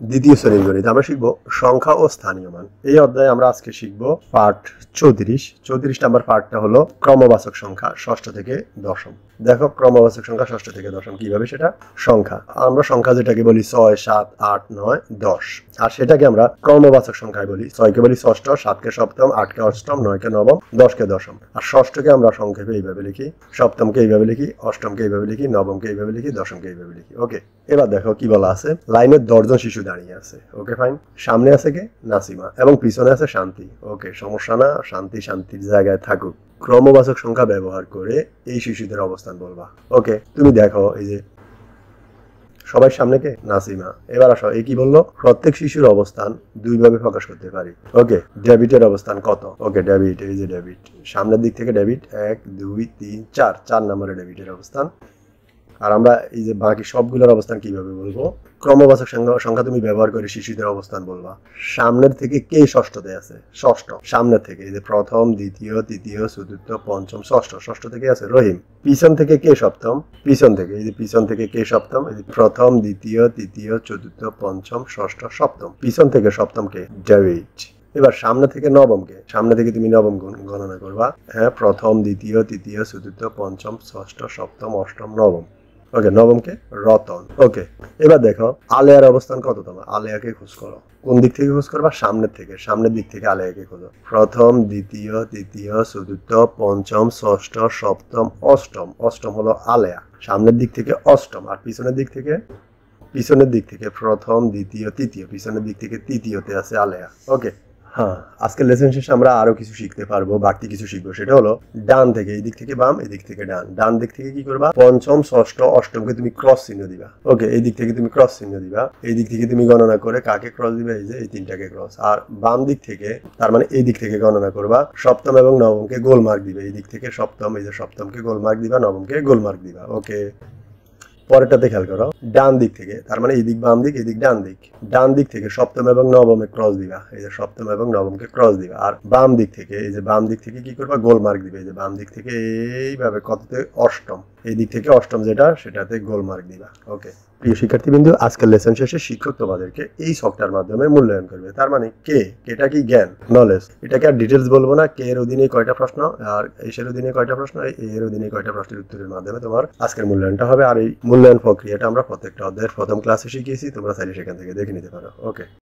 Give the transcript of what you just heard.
দ্বিতীয় শ্রেণীর গণিত আমরা শিখবো সংখ্যা ও স্থানীয় মান। এই অধ্যায়ে আমরা আজকে শিখবো পার্ট 34 নাম্বার পার্টটা হলো ক্রমবাচক সংখ্যা ষষ্ঠ থেকে দশম। দেখো ক্রমবাচক সংখ্যা ষষ্ঠ থেকে দশম কিভাবে সেটা সংখ্যা আমরা সংখ্যা যেটাকে বলি 6 7 8 9 10 আর সেটাকে আমরা ক্রমবাচক সংখ্যায় বলি 6 কে বলি ষষ্ঠ 7 কে সপ্তম 8 কে অষ্টম 9 কে নবম 10 কে দশম আর ষষ্ঠকে আমরা সংক্ষেপে এইভাবে লিখি সপ্তমকে এইভাবে লিখি অষ্টমকে এইভাবে লিখি নবমকে এইভাবে লিখি দশমকে এইভাবে লিখি। ওকে এবার দেখো কি বলা আছে লাইনে 10 জন শিশু দাঁড়িয়ে আছে। ওকে ফাইন সামনে আছে কে নাসিমা এবং পিছনে আছে শান্তি। ওকে সমস্যা না শান্তি শান্তির জায়গায় থাকুক। ক্রমবাচক সংখ্যা ব্যবহার করে এই শিশুদের অবস্থান বলবা। ওকে তুমি দেখো এই যে সবাই সামনে কে নাসিমা। এবার আসো এই কি বললো প্রত্যেক শিশুর অবস্থান দুইভাবে প্রকাশ করতে পারি। ওকে ডেবিটের অবস্থান কত? ওকে ডেবিট এই যে ডেবিট সামনের দিক থেকে ডেবিট 1 2 3 4 4 নম্বরে ডেবিটের অবস্থান। আর আমরা এই যে বাকি সবগুলোর অবস্থান কিভাবে বলবো ক্রমবাচক সংখ্যা তুমি ব্যবহার করে শিশুদের অবস্থান বলবা। সামনের থেকে কে ষষ্ঠতে আছে? ষষ্ঠ সামনের থেকে এই যে প্রথম দ্বিতীয় তৃতীয় চতুর্থ পঞ্চম ষষ্ঠ ষষ্ঠ থেকে আছে রহিম। পিছন থেকে কে সপ্তম? পিছন থেকে এই যে পিছন থেকে কে সপ্তম? এই যে প্রথম দ্বিতীয় তৃতীয় চতুর্থ পঞ্চম ষষ্ঠ সপ্তম পিছন থেকে সপ্তম কে ডেভিড। এবার সামনে থেকে নবমকে সামনে থেকে তুমি নবম গণনা করবা। হ্যাঁ প্রথম দ্বিতীয় তৃতীয় চতুর্থ পঞ্চম ষষ্ঠ সপ্তম অষ্টম নবম। ওকে নবমকে রতন। ওকে এবার দেখো আলেয়ার অবস্থান কত? তোমার আলেয়াকে খোঁজ করো। কোন দিক থেকে খোঁজ করবা? সামনের থেকে সামনের দিক থেকে আলেয়াকে খোঁজো। প্রথম দ্বিতীয় তৃতীয় চতুর্থ পঞ্চম ষষ্ঠ সপ্তম অষ্টম অষ্টম হলো আলেয়া সামনের দিক থেকে অষ্টম আর পিছনের দিক থেকে প্রথম দ্বিতীয় তৃতীয় পিছনের দিক থেকে তৃতীয়তে আছে আলেয়া। ওকে হ্যাঁ আজকের লেসন শেষে আমরা আরো কিছু শিখতে পারবো বাড়তি কিছু শিখবো সেটা হলো ডান থেকে এই দিক থেকে বাম এই দিক থেকে ডান। ডান দিক থেকে কি করবা পঞ্চম ষষ্ঠ অষ্টমকে তুমি ক্রস চিহ্ন দিবা। ওকে এই দিক থেকে তুমি ক্রস চিহ্ন দিবা। এই দিক থেকে তুমি গণনা করে কাকে ক্রস দিবা? এই যে এই তিনটাকে ক্রস। আর বাম দিক থেকে তার মানে এই দিক থেকে গণনা করবা সপ্তম এবং নবমকে গোল মার্ক দিবে। এই দিক থেকে সপ্তম এই যে সপ্তমকে গোল মার্ক দিবা নবমকে গোল মার্ক দিবা। ওকে পরেরটাতে খেয়াল করো ডান দিক থেকে তার মানে এই দিক বাম দিক এই দিক ডান দিক। ডান দিক থেকে সপ্তম এবং নবমে ক্রস দিবা এই যে সপ্তম এবং নবমকে ক্রস দিবা। আর বাম দিক থেকে এই যে বাম দিক থেকে কি করবা গোল মার্ক দিবে। এই যে বাম দিক থেকে এইভাবে কততে অষ্টম এই দিক থেকে অষ্টম যেটা সেটাতে গোল মার্ক দিবা। ওকে প্রিয় শিক্ষার্থীবৃন্দ আজকের লেসন শেষে শিক্ষক তোমাদেরকে এই ছকটার মাধ্যমে মূল্যায়ন করবে। তার মানে কে কেটা কি জ্ঞান নলেজ এটাকে আর ডিটেলস বলবো না। কে এর অধীনে কয়টা প্রশ্ন আর এর অধীনে কয়টা প্রশ্ন এর অধীনে কয়টা প্রশ্নের উত্তরের মাধ্যমে তোমার আজকের মূল্যায়নটা হবে। আর এই মূল্যায়ন প্রক্রিয়াটা আমরা প্রত্যেকটা অধ্যায়ের প্রথম ক্লাসে শিখিয়েছি তোমরা চাইলে সেখান থেকে দেখে নিতে পারো। ওকে।